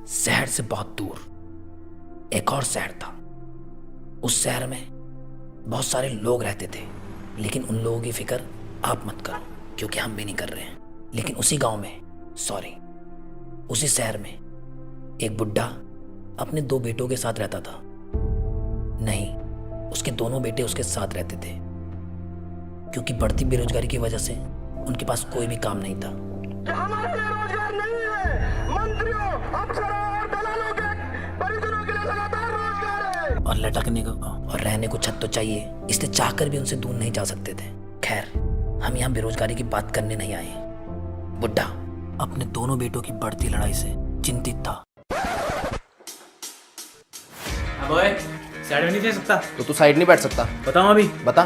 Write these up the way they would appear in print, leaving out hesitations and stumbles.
शहर से बहुत दूर एक और शहर था। उस शहर में बहुत सारे लोग रहते थे, लेकिन उन लोगों की फिक्र आप मत करो क्योंकि हम भी नहीं कर रहे हैं। लेकिन उसी गांव में, उसी शहर में एक बुड्ढा अपने 2 बेटों के साथ रहता था। नहीं, उसके दोनों बेटे उसके साथ रहते थे क्योंकि बढ़ती बेरोजगारी की वजह से उनके पास कोई भी काम नहीं था। हमारे लिए रोजगार नहीं है, मंत्रियों, अफसरों और दलालों के परिजनों के लिए लगातार रोजगार है। और लटकने को और रहने को छत तो चाहिए, इसलिए चाहकर भी उनसे दूर नहीं जा सकते थे। खैर, हम यहाँ बेरोजगारी की बात करने नहीं आए। बुड्ढा अपने दोनों बेटों की बढ़ती लड़ाई से चिंतित था। अब ओए, साइड में नहीं दे सकता। तो तू साइड नहीं बैठ सकता? बताऊं अभी? बता।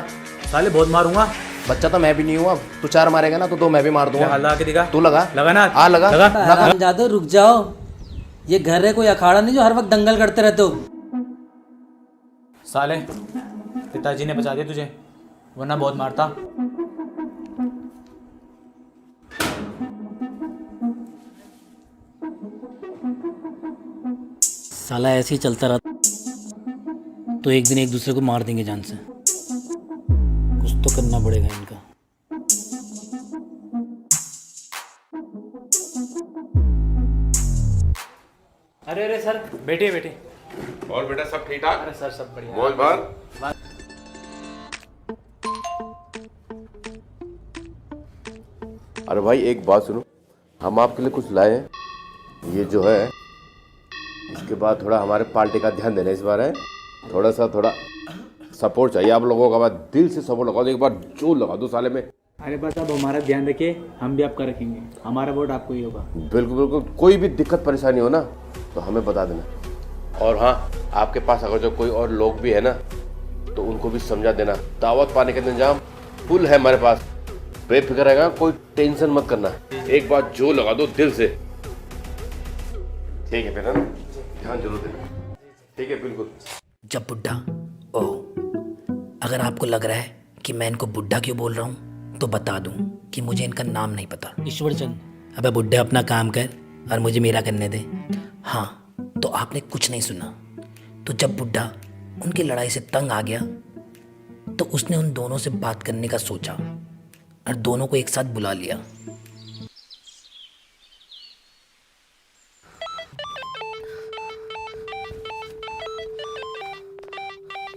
साले बहुत मारूंगा। बच्चा तो मैं भी नहीं हूँ। अब तू 4 मारेगा ना तो 2 मैं भी मार दूंगा। लगा के दिखा। तू लगा ना। आ लगा लगा। जादू रुक जाओ, ये घर है कोई अखाड़ा नहीं जो हर वक्त दंगल करते रहते हो। साले पिताजी ने बचा दिया तुझे, वरना बहुत मारता। साला ऐसे ही चलता रहा तो एक दिन एक दूसरे को मार देंगे जान से। कुछ तो करना पड़ेगा इनका। अरे अरे सर, बैठिए बैठिए। और बेटा सब ठीक ठाक? अरे सर सब बढ़िया। बोल बार। अरे भाई एक बात सुनो, हम आपके लिए कुछ लाए हैं। ये जो है इसके बाद थोड़ा हमारे पार्टी का ध्यान देना इस बार है। थोड़ा सपोर्ट चाहिए आप लोगों का। बाद दिल से सपोर्ट लगा दो, एक बार जोर लगा दो साले में। अरे बस अब हमारा ध्यान रखिए, हम भी आपका रखेंगे। हमारा वोट आपको ही होगा। बिल्कुल बिल्कुल, कोई भी दिक्कत परेशानी हो ना तो हमें बता देना। और हाँ, आपके पास अगर जो कोई और लोग भी है ना तो उनको भी समझा देना। दावत पाने का इंतजाम फुल है हमारे पास, बेफिक्र रहेगा, कोई टेंशन मत करना। एक बार जोर लगा दो दिल से, ठीक है बेटा ना? ध्यान जरूर देना, ठीक है? बिल्कुल। जब बुड्ढा, अगर आपको लग रहा है कि मैं इनको बुड्ढा क्यों बोल रहा हूँ तो बता दूं कि मुझे इनका नाम नहीं पता। ईश्वर चंद। अबे बुड्ढे, अपना काम कर और मुझे मेरा करने दे। हाँ, तो आपने कुछ नहीं सुना। तो जब बुड्ढा उनकी लड़ाई से तंग आ गया तो उसने उन दोनों से बात करने का सोचा और दोनों को एक साथ बुला लिया।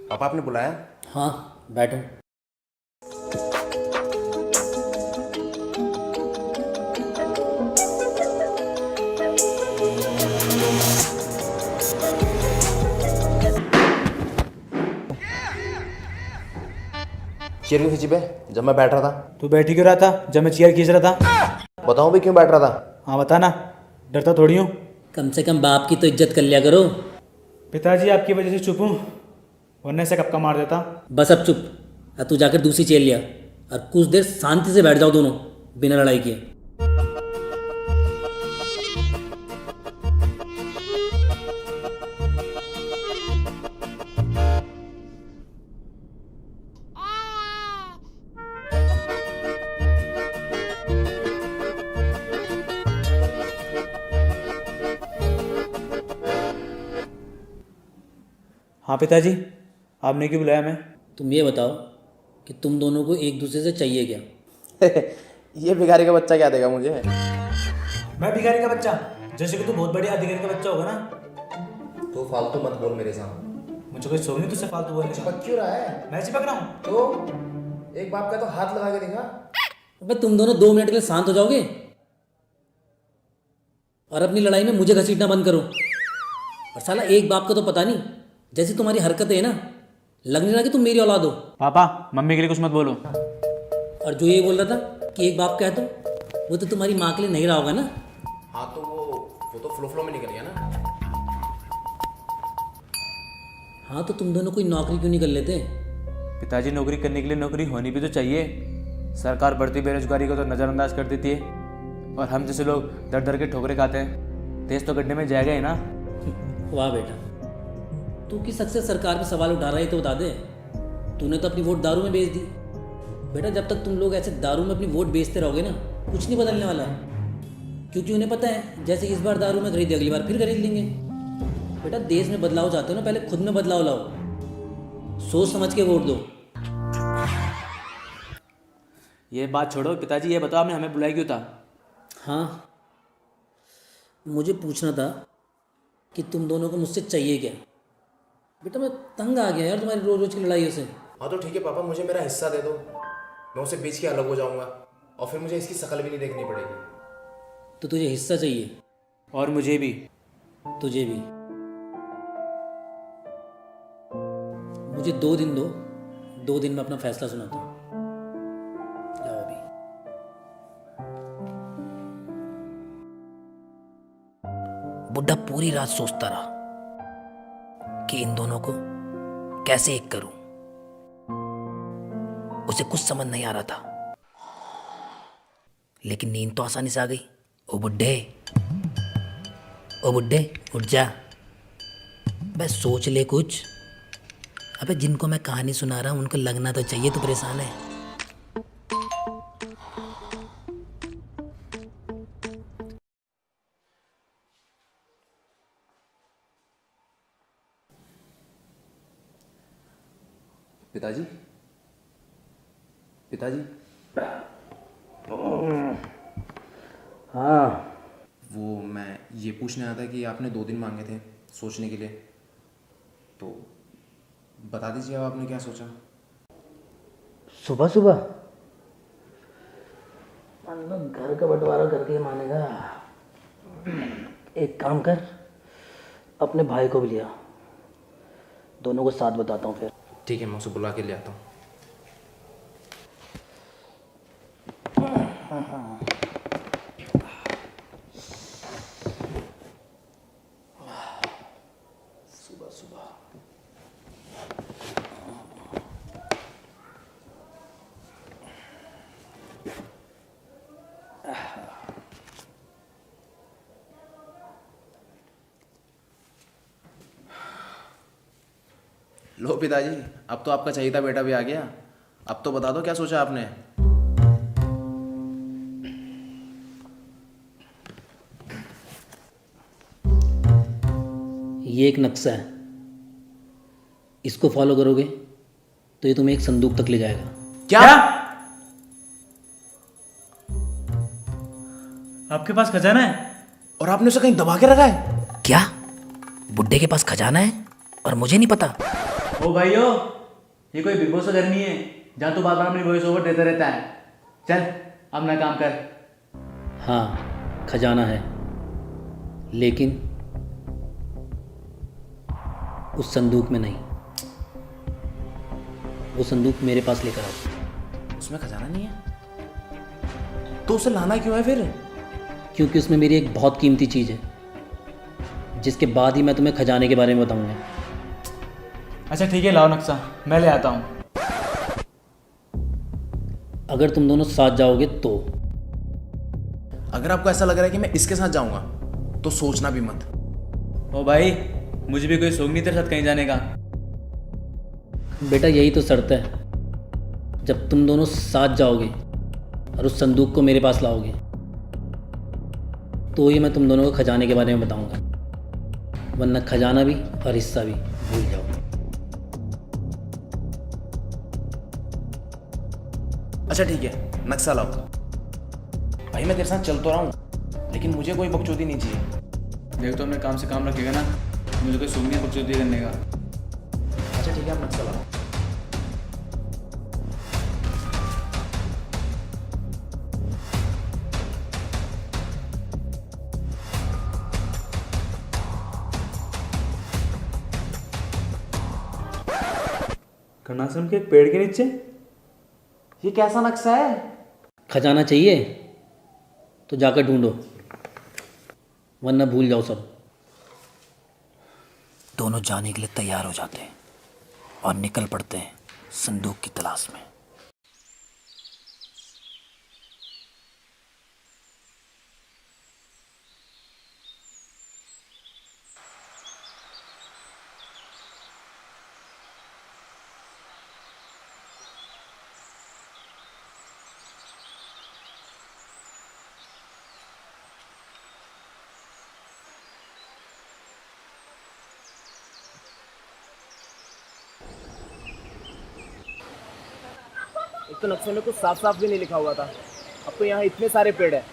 पापा आपने बुलाया? हाँ बैठो। चेयर क्यों खींची बे जब मैं बैठ रहा था? तू बैठ ही क्यों रहा था जब मैं चेयर खींच रहा था? बताऊं भी क्यों बैठ रहा था? हाँ बता ना, डरता थोड़ी हूँ। कम से कम बाप की तो इज्जत कर लिया करो। पिताजी आपकी वजह से चुप हूँ, वरना से कब का मार देता। बस अब चुप। अब तू जाकर दूसरी चेयर लिया और कुछ देर शांति से बैठ जाओ दोनों, बिना लड़ाई किए। हाँ पिताजी, आपने क्यों बुलाया मैं? तुम ये बताओ कि तुम दोनों को एक दूसरे से चाहिए क्या? ये भिखारी का बच्चा क्या देगा मुझे? मैं भिखारी का बच्चा? जैसे कि तू बहुत बढ़िया अधिकारी का बच्चा होगा ना। तू फालतू मत बोल मेरे सामने। मुझे कोई शौक नहीं तुझसे फालतू बोलने का। चिपक क्यों रहा है? मैं चिपक रहा हूँ तो एक बाप का तो हाथ लगा के दिखा। अबे तुम दोनों 2 मिनट के लिए शांत हो जाओगे और अपनी लड़ाई में मुझे घसीटना बंद करो। और साला एक बाप का तो पता नहीं, जैसी तुम्हारी हरकतें है ना, लगने लगा कि तुम मेरी औलाद हो। पापा मम्मी के लिए कुछ मत बोलो। और जो ये बोल रहा था कि एक बाप का है तो वो तो तुम्हारी माँ के लिए नहीं रहा होगा ना? हाँ तो वो तो फ्लो में निकल गया ना। हाँ तो तुम दोनों कोई नौकरी क्यों नहीं कर लेते? पिताजी, नौकरी करने के लिए नौकरी होनी भी तो चाहिए। सरकार बढ़ती बेरोजगारी को तो नज़रअंदाज कर देती है और हम जैसे लोग दर दर के ठोकरे खाते हैं। देश तो गड्ढे में जाएगा ही ना। वाह बेटा, तू किस हक से सरकार पे सवाल उठा रहा है तो बता दे। तूने तो अपनी वोट दारू में बेच दी। बेटा जब तक तुम लोग ऐसे दारू में अपनी वोट बेचते रहोगे ना, कुछ नहीं बदलने वाला। क्योंकि उन्हें पता है जैसे इस बार दारू में खरीदी अगली बार फिर खरीद लेंगे। बेटा देश में बदलाव चाहते हो ना, पहले खुद में बदलाव लाओ, सोच समझ के वोट दो। ये बात छोड़ो पिताजी, ये बताओ आपने हमें बुलाया क्यों था? हाँ, मुझे पूछना था कि तुम दोनों को मुझसे चाहिए क्या। बेटा मैं तंग आ गया यार तुम्हारी रोज रोज की लड़ाइयों से। हाँ तो ठीक है पापा, मुझे मेरा हिस्सा दे दो, मैं उसे बेच के अलग हो जाऊंगा और फिर मुझे इसकी शक्ल भी नहीं देखनी पड़ेगी। तो तुझे हिस्सा चाहिए? और मुझे भी। तुझे भी। मुझे 2 दिन दो, 2 दिन में अपना फैसला सुनाता हूँ। जाओ अभी। बुड्ढा पूरी रात सोचता रहा कि इन दोनों को कैसे एक करूं। उसे कुछ समझ नहीं आ रहा था, लेकिन नींद तो आसानी से आ गई। ओ बुड्ढे, ओ बुड्ढे उठ जा, बस सोच ले कुछ। अबे जिनको मैं कहानी सुना रहा हूं उनको लगना तो चाहिए तू परेशान है। पिताजी, पिताजी। हाँ, वो मैं ये पूछने आया था कि आपने 2 दिन मांगे थे सोचने के लिए, तो बता दीजिए अब आपने क्या सोचा। सुबह सुबह घर का बंटवारा करके मानेगा। एक काम कर, अपने भाई को भी लिया, दोनों को साथ बताता हूँ फिर। ठीक है, मैं उसे बुला के ले आता हूँ। सुबह सुबह लो पिताजी, अब तो आपका चाहिए था बेटा भी आ गया। अब तो बता दो क्या सोचा आपने। ये एक नक्शा है, इसको फॉलो करोगे तो ये तुम्हें एक संदूक तक ले जाएगा। क्या? आपके पास खजाना है? और आपने उसे कहीं दबा के रखा है? क्या बुड्ढे के पास खजाना है और मुझे नहीं पता? ओ भाइयों, ये कोई बिग बॉस का घर नहीं है जहाँ तू बार बार अपनी वॉइस ओवर देता रहता है। चल अपना काम कर। हाँ खजाना है, लेकिन उस संदूक में नहीं। वो संदूक मेरे पास लेकर आओ। उसमें खजाना नहीं है तो उसे लाना क्यों है फिर? क्योंकि उसमें मेरी एक बहुत कीमती चीज़ है, जिसके बाद ही मैं तुम्हें खजाने के बारे में बताऊंगा। अच्छा ठीक है, लाओ नक्शा, मैं ले आता हूँ। अगर तुम दोनों साथ जाओगे तो। अगर आपको ऐसा लग रहा है कि मैं इसके साथ जाऊंगा तो सोचना भी मत। ओ भाई, मुझे भी कोई शौक नहीं तेरे साथ कहीं जाने का। बेटा यही तो शर्त है, जब तुम दोनों साथ जाओगे और उस संदूक को मेरे पास लाओगे तो ये मैं तुम दोनों को खजाने के बारे में बताऊंगा, वरना खजाना भी और हिस्सा भी भूल जाओ। अच्छा ठीक है, नक्शा लाओ। भाई मैं तेरे साथ चल तो रहा हूँ, लेकिन मुझे कोई बकचोदी नहीं चाहिए। देख तो अपने काम से काम रखेगा ना, मुझे कोई शौक नहीं है बकचोदी करने का। अच्छा ठीक है, आप नक्शा लाओ। कर्णाश्रम के एक पेड़ के नीचे? ये कैसा नक्शा है? खजाना चाहिए तो जाकर ढूंढो, वरना भूल जाओ सब। दोनों जाने के लिए तैयार हो जाते हैं और निकल पड़ते हैं संदूक की तलाश में। तो नक्शे में कुछ साफ साफ भी नहीं लिखा हुआ था। अब तो यहाँ इतने सारे पेड़ है,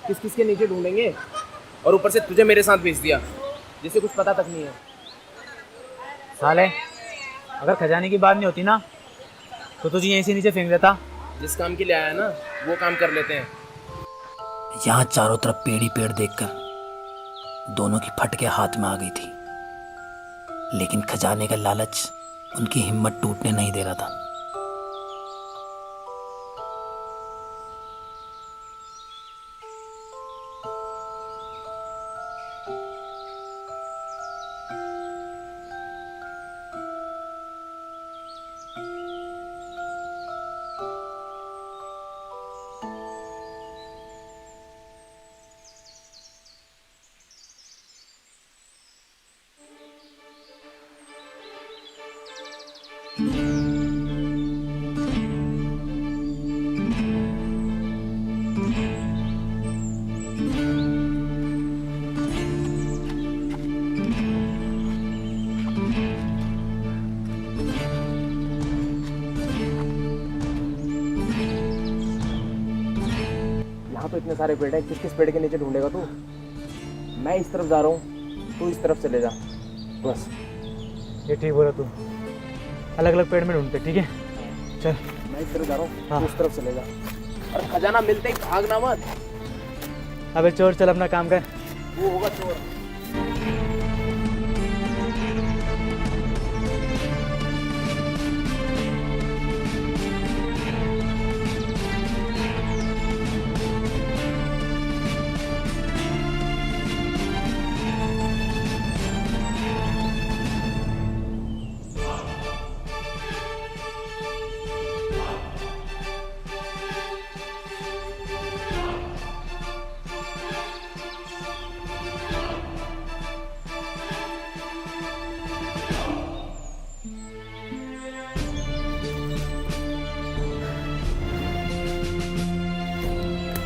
किस किस के नीचे ढूंढेंगे? और ऊपर से तुझे मेरे साथ भेज दिया, जिसे कुछ पता तक नहीं है। साले, अगर खजाने की बात नहीं होती ना तो तुझे यहीं से नीचे फेंक देता। जिस काम के लिए आया ना वो काम कर लेते हैं। यहाँ चारों तरफ पेड़ ही पेड़ देखकर दोनों की फटके हाथ में आ गई थी, लेकिन खजाने का लालच उनकी हिम्मत टूटने नहीं दे रहा था। यहाँ तो इतने सारे पेड़ हैं, किस किस पेड़ के नीचे ढूंढेगा तू? मैं इस तरफ जा रहा हूँ, तू इस तरफ चले जा बस। ये ठीक बोला तू, अलग अलग पेड़ में ढूंढते, ठीक है? चल। मैं इस तरफ जा रहा हूँ, हाँ। तू उस तरफ चले जा। और खजाना मिलते ही भागना मत। अबे चोर, चल अपना काम कर। वो होगा चोर।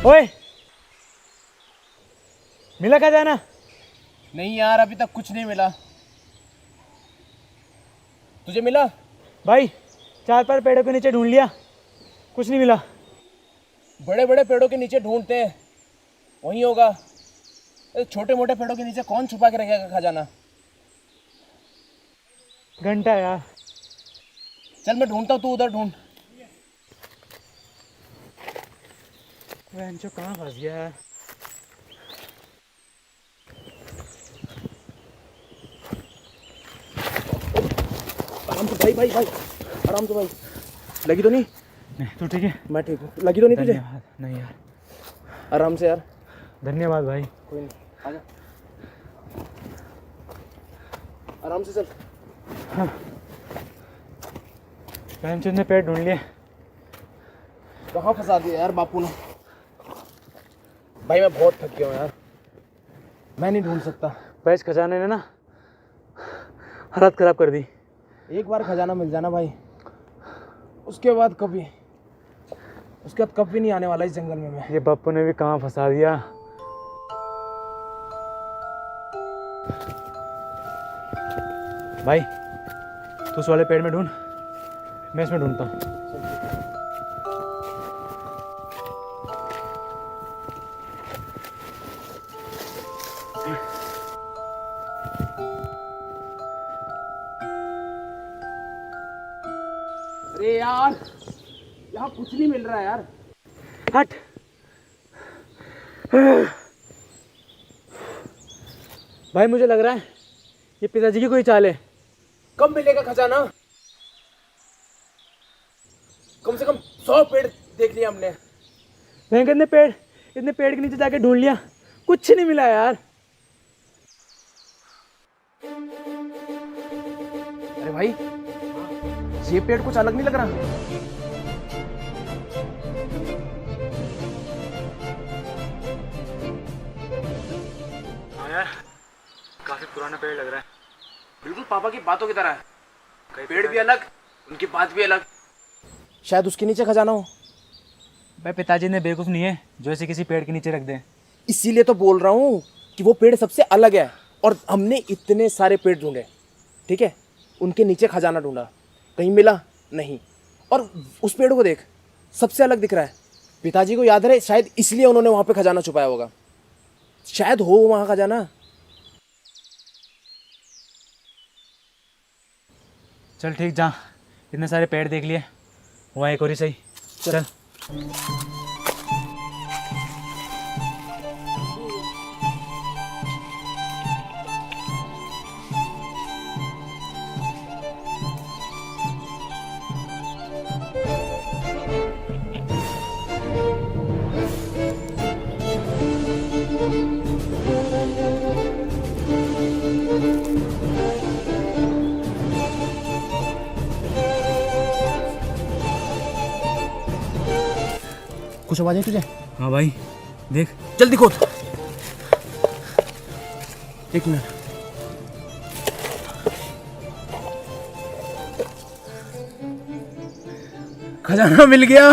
ओए, मिला खजाना? नहीं यार, अभी तक कुछ नहीं मिला। तुझे मिला? भाई, 4-5 पेड़ों के नीचे ढूंढ लिया, कुछ नहीं मिला। बड़े बड़े पेड़ों के नीचे ढूंढते हैं, वहीं होगा। छोटे मोटे पेड़ों के नीचे कौन छुपा के रखेगा खजाना? घंटा यार। चल मैं ढूंढता हूँ, तू उधर ढूंढ। जो कहाँ फंस गया है? आराम से भाई, आराम से भाई। लगी तो नहीं? नहीं, तू ठीक है? मैं ठीक हूँ। लगी तो नहीं तुझे? धन्यवाद। नहीं यार, आराम से यार। धन्यवाद भाई। कोई नहीं, आजा। आराम से चल। प्रेमचंद ने पेड़ ढूंढ लिए। कहाँ फंसा दिया यार बापू ने? भाई मैं बहुत थक गया हूँ यार, मैं नहीं ढूंढ सकता। पैस खजाने ने ना हालत खराब कर दी। एक बार खजाना मिल जाना भाई, उसके बाद कभी नहीं आने वाला इस जंगल में मैं। ये बापू ने भी कहाँ फंसा दिया। भाई, तू उस वाले पेड़ में ढूंढ, मैं इसमें ढूंढता हूँ। अरे यार, यहाँ कुछ नहीं मिल रहा यार। हट। भाई मुझे लग रहा है ये पिताजी की कोई चाल है। कब मिलेगा खजाना? कम से कम 100 पेड़ देख लिया हमने। भयंकर इतने पेड़ के नीचे जाके ढूंढ लिया, कुछ नहीं मिला यार। अरे भाई, ये पेड़ कुछ अलग नहीं लग रहा? हाँ यार, काफी पुराना पेड़ लग रहा है। बिल्कुल पापा की बातों की तरह है। पेड़ भी अलग, उनकी बात भी अलग। शायद उसके नीचे खजाना हो। भाई पिताजी ने बेवकूफ़ नहीं है जो ऐसे किसी पेड़ के नीचे रख दें। इसीलिए तो बोल रहा हूँ कि वो पेड़ सबसे अलग है, और हमने इतने सारे पेड़ ढूंढे, ठीक है? उनके नीचे खजाना ढूंढा, कहीं मिला नहीं। और उस पेड़ को देख, सबसे अलग दिख रहा है। पिताजी को याद है, शायद इसलिए उन्होंने वहां पे खजाना छुपाया होगा। शायद हो वहां खजाना। चल ठीक, जा, इतने सारे पेड़ देख लिए, वहाँ एक और ही सही। चल। कुछ आवाज आई तुझे? हाँ भाई, देख। जल्दी खोद। एक मिनट। खजाना मिल गया।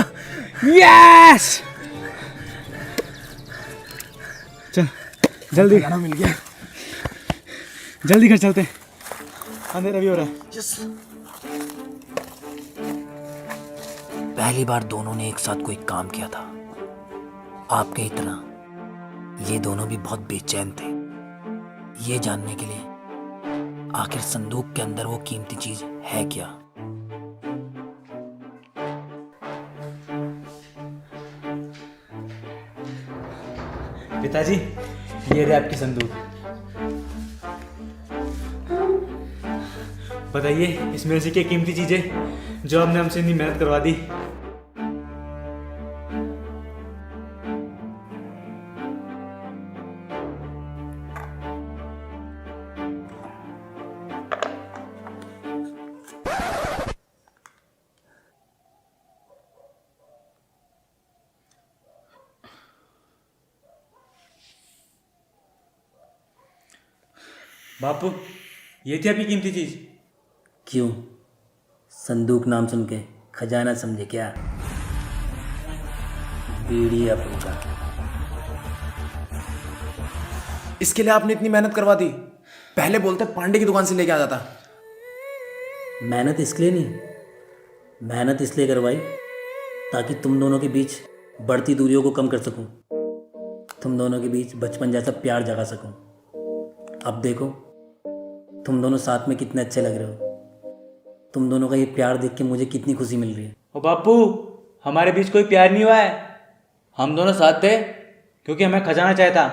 यस! चल जल्दी, खजाना मिल गया। जल्दी घर चलते, अंधेरा भी हो रहा है। पहली बार दोनों ने एक साथ कोई काम किया था। आपके ही तरह ये दोनों भी बहुत बेचैन थे, ये जानने के लिए आखिर संदूक के अंदर वो कीमती चीज है क्या। पिताजी, ये रही आपकी संदूक। बताइए, इसमें से क्या कीमती चीज है जो आपने हमसे इतनी मेहनत करवा दी। बापू, ये थी आपकी कीमती चीज। क्यों, संदूक नाम सुन के खजाना समझे क्या? बीड़ी या पूजा। इसके लिए आपने इतनी मेहनत करवा दी। पहले बोलते पांडे की दुकान से लेके आ जाता। मेहनत इसलिए नहीं, मेहनत इसलिए करवाई ताकि तुम दोनों के बीच बढ़ती दूरियों को कम कर सकूं, तुम दोनों के बीच बचपन जैसा प्यार जगा सकूं। अब देखो तुम दोनों साथ में कितने अच्छे लग रहे हो। तुम दोनों का ये प्यार देख के मुझे कितनी खुशी मिल रही है। ओ बापू, हमारे बीच कोई प्यार नहीं हुआ है, हम दोनों साथ थे क्योंकि हमें खजाना चाहिए था।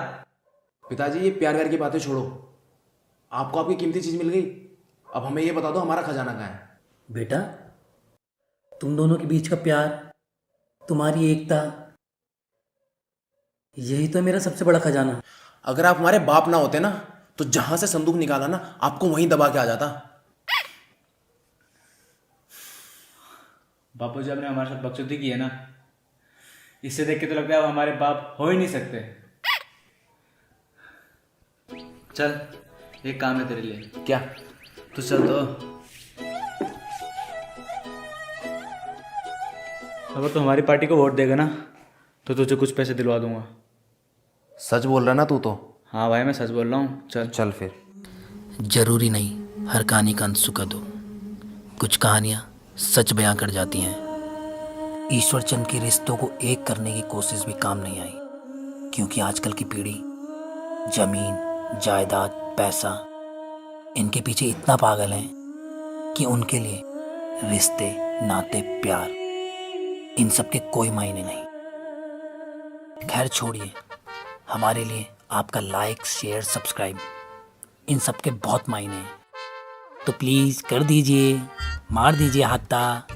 पिताजी, ये प्यार व्यार की बातें छोड़ो। आपको आपकी कीमती चीज मिल गई, अब हमें ये बता दो हमारा खजाना कहाँ है। बेटा, तुम दोनों के बीच का प्यार, तुम्हारी एकता, यही तो है मेरा सबसे बड़ा खजाना। अगर आप हमारे बाप ना होते ना, तो जहां से संदूक निकाला ना, आपको वहीं दबा के आ जाता। बापू जी, आपने हमारे साथ बकचोदी की है ना, इससे देख के तो लगता है अब हमारे बाप हो ही नहीं सकते। चल, एक काम है तेरे लिए। क्या? तू चल तो। अगर तू हमारी पार्टी को वोट देगा ना, तो तुझे कुछ पैसे दिलवा दूंगा। सच बोल रहा ना तू तो? हाँ भाई, मैं सच बोल रहा हूँ। चल चल फिर। जरूरी नहीं हर कहानी का अंत सुखद हो, कुछ कहानियाँ सच बयां कर जाती हैं। ईश्वर चंद के रिश्तों को एक करने की कोशिश भी काम नहीं आई, क्योंकि आजकल की पीढ़ी जमीन, जायदाद, पैसा, इनके पीछे इतना पागल है कि उनके लिए रिश्ते, नाते, प्यार, इन सब के कोई मायने नहीं। खैर छोड़िए, हमारे लिए आपका लाइक, शेयर, सब्सक्राइब, इन सब के बहुत मायने हैं। तो प्लीज़ कर दीजिए, मार दीजिए हाथा।